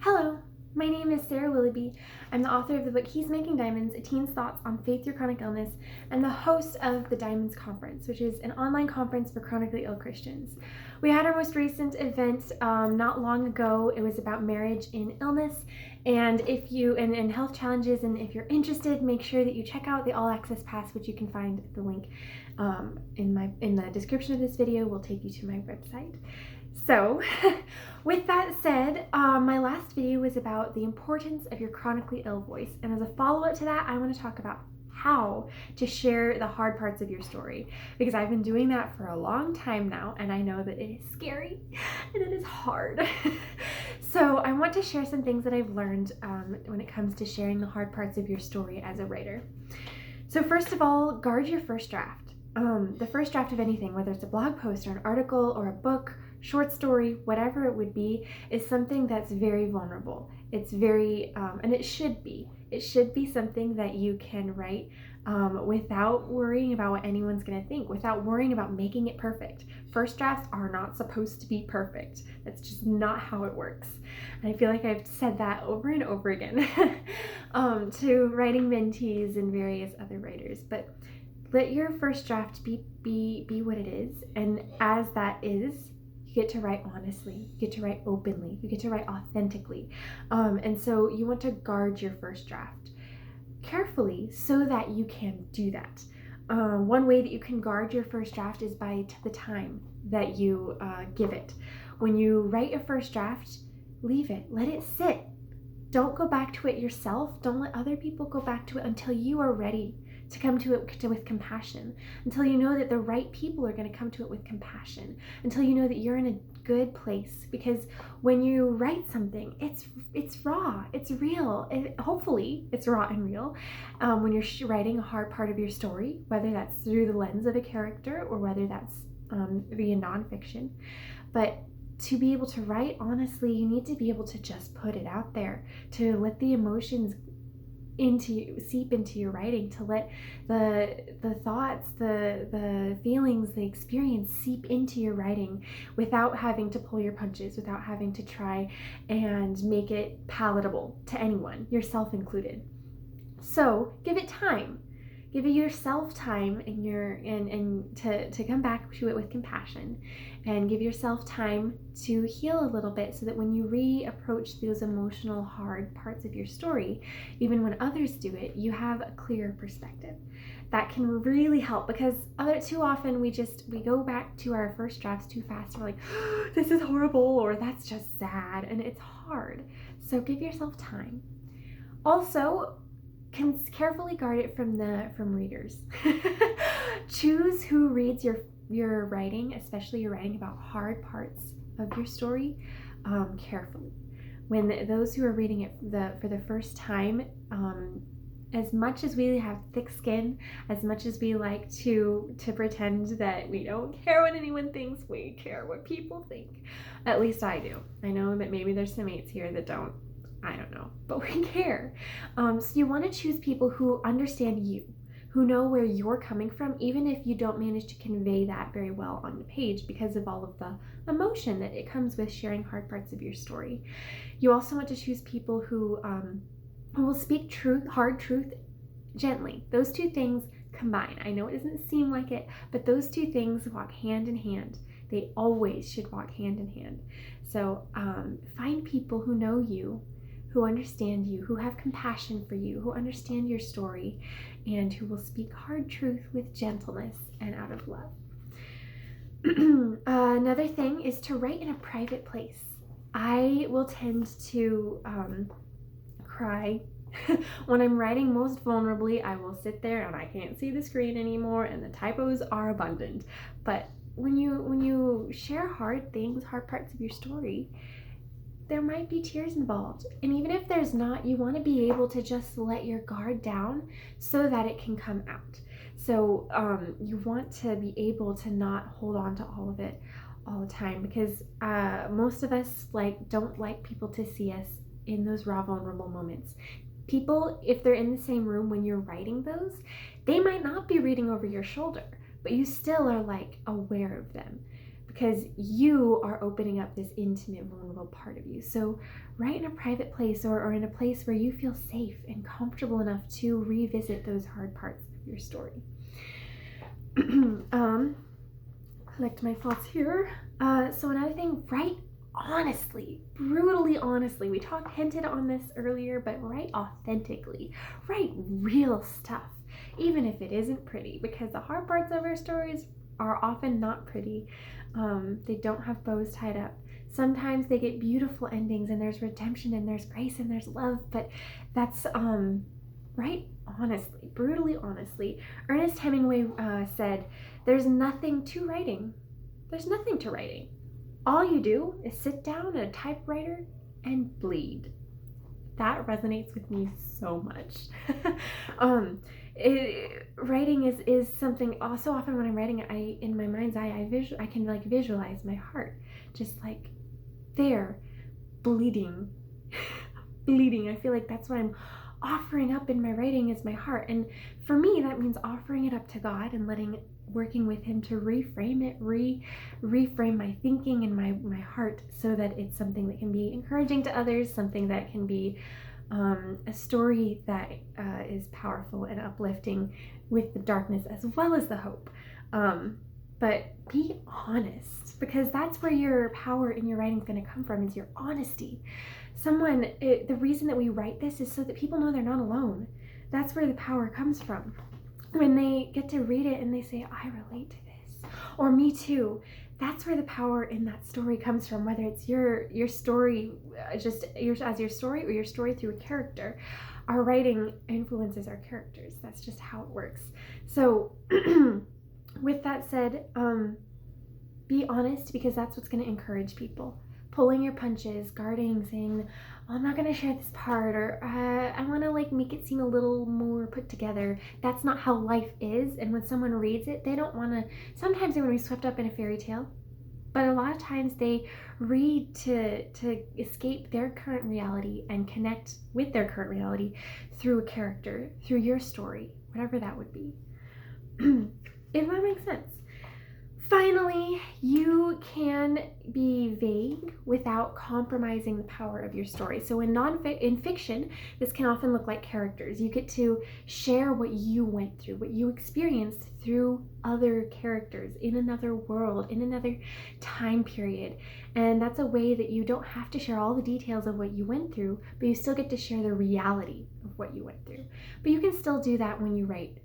Hello, my name is Sarah Willoughby. I'm the author of the book He's Making Diamonds, A Teen's Thoughts on Faith Through Chronic Illness, and the host of the Diamonds Conference, which is an online conference for chronically ill Christians. We had our most recent event not long ago. It was about marriage in illness, and if you and health challenges, and if you're interested, make sure that you check out the All Access Pass, which you can find the link in the description of this video. Will take you to my website. So, with that said, my last video was about the importance of your chronically ill voice, and as a follow-up to that, I want to talk about how to share the hard parts of your story, because I've been doing that for a long time now, and I know that it is scary and it is hard. So I want to share some things that I've learned when it comes to sharing the hard parts of your story as a writer. So first of all, guard your first draft. The first draft of anything, whether it's a blog post or an article or a book, short story, whatever it would be, is something that's very vulnerable. It's very, and it should be something that you can write without worrying about what anyone's going to think, without worrying about making it perfect. First drafts are not supposed to be perfect. That's just not how it works. And I feel like I've said that over and over again to writing mentees and various other writers, but let your first draft be what it is, and as that is, you get to write honestly, you get to write openly, you get to write authentically, and so you want to guard your first draft carefully so that you can do that. One way that you can guard your first draft is by the time that you give it. When you write your first draft, leave it, let it sit. Don't go back to it yourself. Don't let other people go back to it until you are ready to come to it with compassion, until you know that the right people are going to come to it with compassion, until you know that you're in a good place. Because when you write something, it's raw, it's real. Hopefully it's raw and real. When you're writing a hard part of your story, whether that's through the lens of a character or whether that's via nonfiction, but to be able to write honestly, you need to be able to just put it out there, to let the emotions seep into your writing, to let the thoughts, the feelings, the experience seep into your writing without having to pull your punches, without having to try and make it palatable to anyone, yourself included. So give it time. Give yourself time and to come back to it with compassion, and give yourself time to heal a little bit so that when you reapproach those emotional hard parts of your story, even when others do it, you have a clearer perspective. That can really help, because too often we go back to our first drafts too fast. We're like, oh, this is horrible, or that's just sad, and it's hard. So give yourself time. Also, can carefully guard it from readers. Choose who reads your writing, especially your writing about hard parts of your story, carefully. When those who are reading it for the first time, as much as we have thick skin, as much as we like to pretend that we don't care what anyone thinks, we care what people think. At least I do. I know that maybe there's some mates here that don't. I don't know, but we care. So you want to choose people who understand you, who know where you're coming from, even if you don't manage to convey that very well on the page because of all of the emotion that it comes with sharing hard parts of your story. You also want to choose people who will speak hard truth, gently. Those two things combine. I know it doesn't seem like it, but those two things walk hand in hand. They always should walk hand in hand. So find people who know you, who understand you, who have compassion for you, who understand your story, and who will speak hard truth with gentleness and out of love. Another thing is to write in a private place. I will tend to cry when I'm writing most vulnerably. I will sit there and I can't see the screen anymore, and the typos are abundant. But when you share hard things, hard parts of your story, there might be tears involved. And even if there's not, you want to be able to just let your guard down so that it can come out. So you want to be able to not hold on to all of it all the time, because most of us don't like people to see us in those raw, vulnerable moments. People, if they're in the same room when you're writing those, they might not be reading over your shoulder, but you still are aware of them, because you are opening up this intimate, vulnerable part of you. So write in a private place or in a place where you feel safe and comfortable enough to revisit those hard parts of your story. Collect my thoughts here. So another thing, write honestly, brutally honestly. We hinted on this earlier, but write authentically. Write real stuff, even if it isn't pretty, because the hard parts of our stories are often not pretty. They don't have bows tied up. Sometimes they get beautiful endings and there's redemption and there's grace and there's love, but that's write honestly, brutally honestly. Ernest Hemingway said, "There's nothing to writing. There's nothing to writing. All you do is sit down at a typewriter and bleed." That resonates with me so much. Writing is something. Also, often when I'm writing, in my mind's eye, I can like visualize my heart, just like there, bleeding, bleeding. I feel like that's what I'm offering up in my writing is my heart, and for me that means offering it up to God and working with Him to reframe it, reframe my thinking and my heart, so that it's something that can be encouraging to others, something that can be a story that is powerful and uplifting with the darkness as well as the hope. But be honest, because that's where your power in your writing is going to come from, is your honesty. The reason that we write this is so that people know they're not alone. That's where the power comes from. When they get to read it and they say, "I relate to this," or "Me too," that's where the power in that story comes from, whether it's your story, as your story, or your story through a character. Our writing influences our characters. That's just how it works. So with that said, be honest, because that's what's going to encourage people. Pulling your punches, guarding, saying, "Oh, I'm not going to share this part," or I want to like make it seem a little more put together. That's not how life is. And when someone reads it, they don't want to, sometimes they want to be swept up in a fairy tale, but a lot of times they read to escape their current reality and connect with their current reality through a character, through your story, whatever that would be. If that makes sense. Finally, you can be vague without compromising the power of your story. So in fiction, this can often look like characters. You get to share what you went through, what you experienced through other characters in another world, in another time period. And that's a way that you don't have to share all the details of what you went through, but you still get to share the reality of what you went through. But you can still do that when you write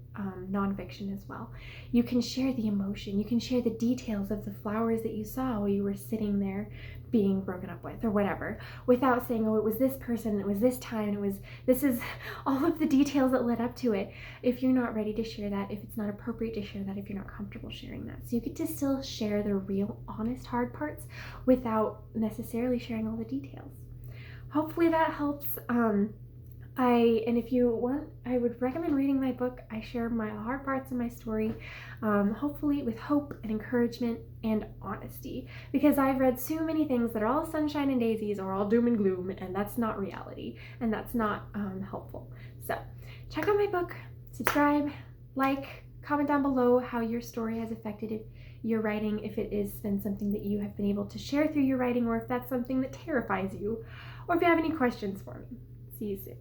nonfiction as well. You can share the emotion, you can share the details of the flowers that you saw while you were sitting there being broken up with or whatever, without saying, "Oh, it was this person, it was this time, this is all of the details that led up to it," if you're not ready to share that, if it's not appropriate to share that, if you're not comfortable sharing that. So you get to still share the real, honest, hard parts without necessarily sharing all the details. Hopefully that helps. And if you want, I would recommend reading my book. I share my hard parts of my story, hopefully with hope and encouragement and honesty, because I've read so many things that are all sunshine and daisies or all doom and gloom, and that's not reality, and that's not helpful. So check out my book, subscribe, like, comment down below how your story has affected your writing, if it has been something that you have been able to share through your writing, or if that's something that terrifies you, or if you have any questions for me. See you soon.